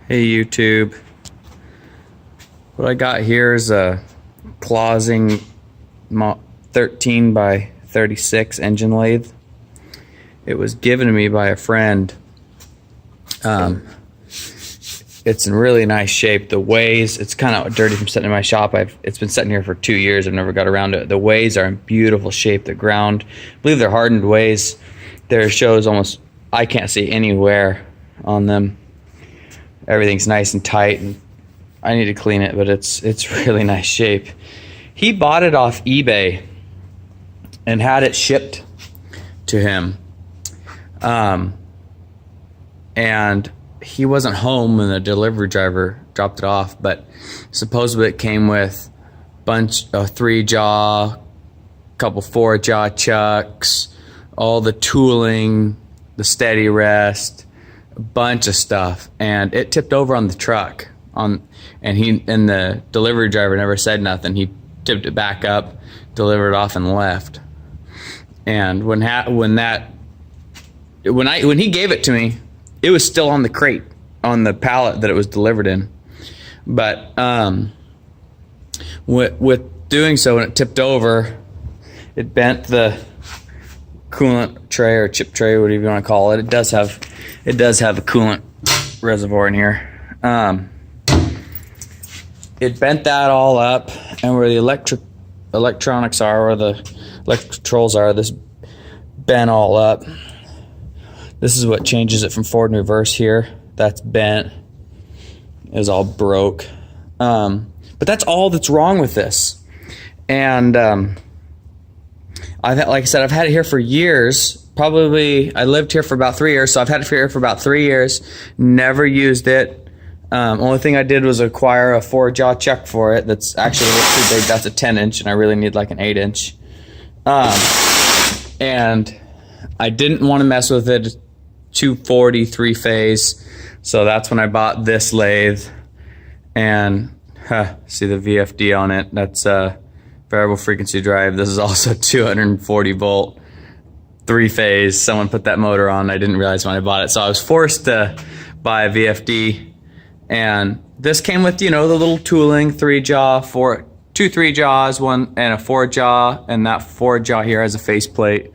Hey YouTube, what I got here is a Clausing 13 by 36 engine lathe. It was given to me by a friend. It's in really nice shape. The ways, it's kind of dirty from sitting in my shop. It's been sitting here for 2 years. I've never got around to it. The ways are in beautiful shape. The ground, I believe they're hardened ways. There shows almost, I can't see any wear on them. Everything's nice and tight, and I need to clean it, but it's really nice shape. He bought it off eBay and had it shipped to him. And he wasn't home when the delivery driver dropped it off, but supposedly it came with bunch of 3-jaw, couple 4-jaw chucks, all the tooling, the steady rest, a bunch of stuff, and it tipped over on the truck. And the delivery driver never said nothing. He tipped it back up, delivered it off, and left. And when he gave it to me, it was still on the crate, on the pallet that it was delivered in. But with doing so, when it tipped over, it bent the coolant tray or chip tray, whatever you want to call it. It does have a coolant reservoir in here. It bent that all up, and where the electronics are, where the electric controls are, this bent all up. This is what changes it from forward and reverse here. That's bent. It was all broke. But that's all that's wrong with this. And like I said, I've had it here for years. Probably, I lived here for about 3 years, so I've had it here for about 3 years. Never used it. Only thing I did was acquire a 4-jaw chuck for it. That's actually a little too big. That's a 10-inch, and I really need like an 8-inch. And I didn't want to mess with it. 240 3-phase. So that's when I bought this lathe. And see the VFD on it. That's variable frequency drive. This is also 240 volt 3-phase. Someone put that motor on. I didn't realize when I bought it. So I was forced to buy a VFD. And this came with, the little tooling, 3-jaw, 2 3-jaws, one and a 4-jaw, and that 4-jaw here has a faceplate.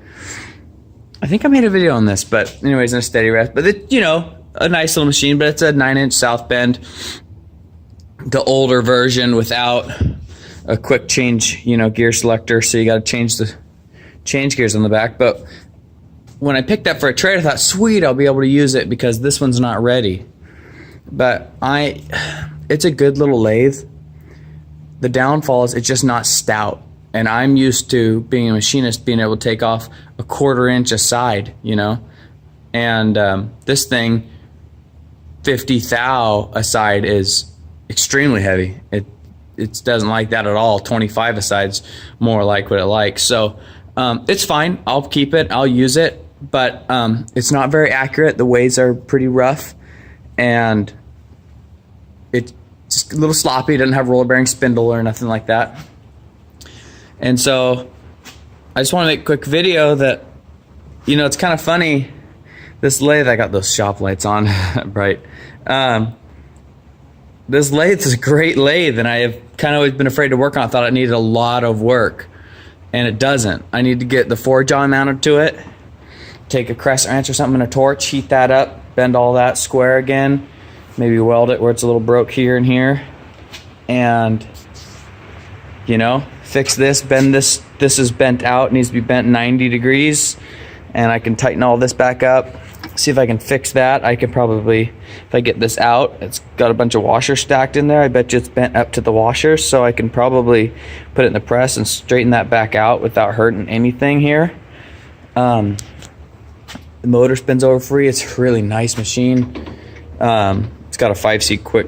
I think I made a video on this, but anyways, in a steady rest. But it, a nice little machine, but it's a 9-inch South Bend, the older version without a quick change, gear selector. So you got to change gears on the back. But when I picked that for a trade, I thought, sweet, I'll be able to use it because this one's not ready. But it's a good little lathe. The downfall is it's just not stout. And I'm used to being a machinist, being able to take off a 1/4 inch a side, And this thing, 50 thou a side, is extremely heavy. It doesn't like that at all. 25 a side's more like what it likes. So it's fine. I'll keep it. I'll use it. But it's not very accurate. The ways are pretty rough. And it's just a little sloppy. It doesn't have roller bearing spindle or nothing like that. And so I just want to make a quick video that, it's kind of funny. This lathe, I got those shop lights on, bright. This lathe is a great lathe, and I have kind of always been afraid to work on it. I thought it needed a lot of work, and it doesn't. I need to get the 4-jaw mounted to it, take a crescent wrench or something and a torch, heat that up, bend all that square again, maybe weld it where it's a little broke here and here, and fix this, bend this. This is bent out, needs to be bent 90 degrees, and I can tighten all this back up, see if I can fix that. I can probably, if I get this out, it's got a bunch of washers stacked in there. I bet you it's bent up to the washers, so I can probably put it in the press and straighten that back out without hurting anything here. The motor spins over free. It's a really nice machine. It's got a 5C quick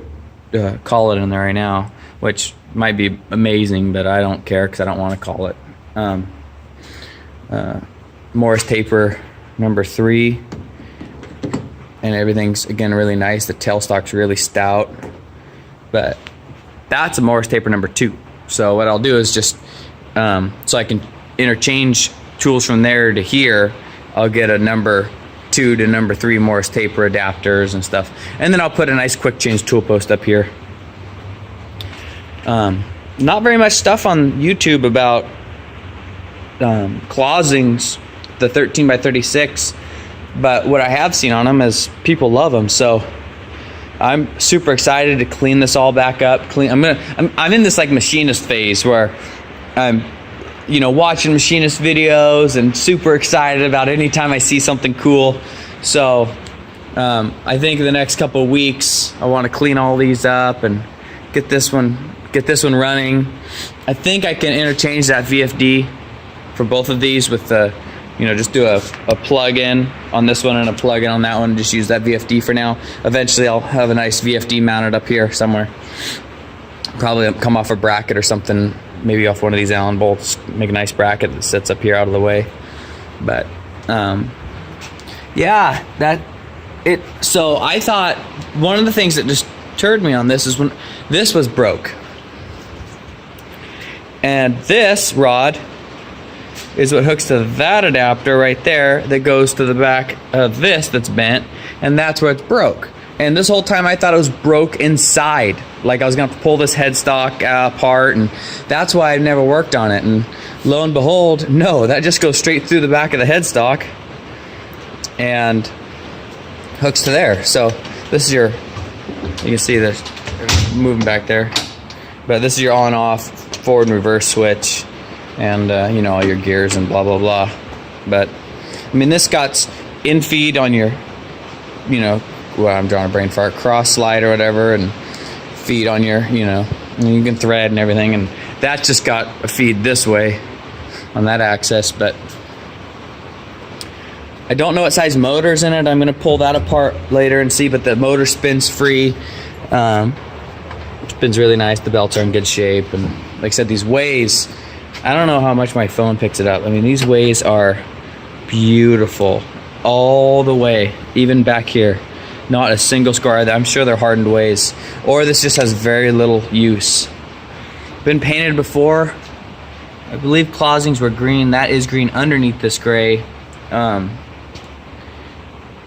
collet in there right now, which might be amazing, but I don't care because I don't want to call it. Morris taper number 3, and everything's again really nice. The tailstock's really stout, but that's a Morris taper number 2. So what I'll do is just so I can interchange tools from there to here, I'll get a number 2 to number 3 Morse taper adapters and stuff. And then I'll put a nice quick change tool post up here. Not very much stuff on YouTube about closings, the 13 by 36, but what I have seen on them is people love them. So I'm super excited to clean this all back up. I'm in this like machinist phase where I'm, you know, watching machinist videos and super excited about any time I see something cool. So I think in the next couple of weeks I want to clean all these up and get this one running. I think I can interchange that VFD for both of these with the, you know, just do a plug-in on this one and a plug-in on that one and just use that VFD for now. Eventually I'll have a nice VFD mounted up here somewhere. Probably come off a bracket or something, maybe off one of these Allen bolts, make a nice bracket that sits up here out of the way. But yeah, so I thought one of the things that just deterred me on this is when this was broke. And this rod is what hooks to that adapter right there that goes to the back of this that's bent, and that's where it's broke. And this whole time I thought it was broke inside, like I was gonna have to pull this headstock apart, and that's why I've never worked on it. And lo and behold, no, that just goes straight through the back of the headstock and hooks to there. So this is your, you can see this moving back there, but this is your on off forward and reverse switch, and you know, all your gears and blah blah blah. But I mean, this got in feed on your, you know, well, I'm drawing a brain fart, cross slide or whatever, and feed on your, you know, and you can thread and everything, and that just got a feed this way on that axis. But I don't know what size motor's in it. I'm gonna pull that apart later and see, but the motor spins free. Spins really nice. The belts are in good shape, and like I said, these ways, I don't know how much my phone picks it up. I mean, these ways are beautiful all the way, even back here. Not a single scar. I'm sure they're hardened ways, or this just has very little use. Been painted before. I believe closings were green. That is green underneath this gray. But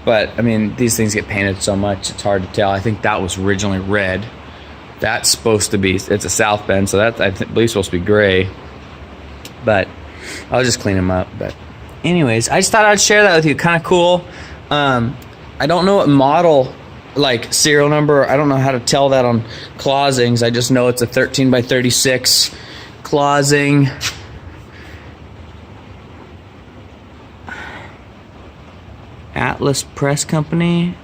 I mean, these things get painted so much, it's hard to tell. I think that was originally red. That's supposed to be, it's a South Bend, so that's, I believe, supposed to be gray. But I'll just clean them up. But anyways, I just thought I'd share that with you. Kind of cool. I don't know what model, like serial number, I don't know how to tell that on closings. I just know it's a 13 by 36 closing. Atlas Press Company,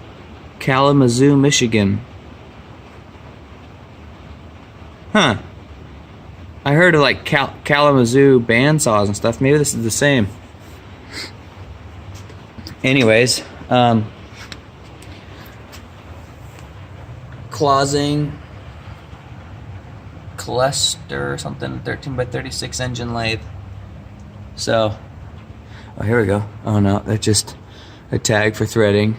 Kalamazoo, Michigan. Huh. I heard of like Kalamazoo bandsaws and stuff. Maybe this is the same. Anyways, closing cluster or something, 13 by 36 engine lathe. So, oh, here we go. Oh no, that's just a tag for threading.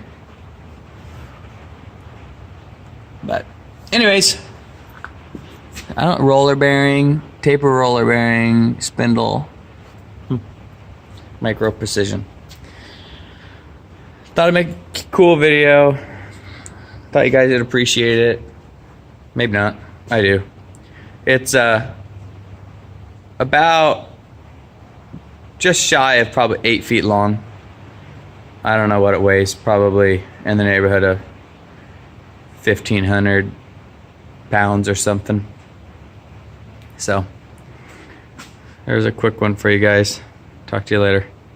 But anyways, I don't, roller bearing, taper roller bearing, spindle, micro precision. Thought I'd make a cool video. Thought you guys would appreciate it. Maybe not. I do. It's about just shy of probably 8 feet long. I don't know what it weighs. Probably in the neighborhood of 1,500 pounds or something. So there's a quick one for you guys. Talk to you later.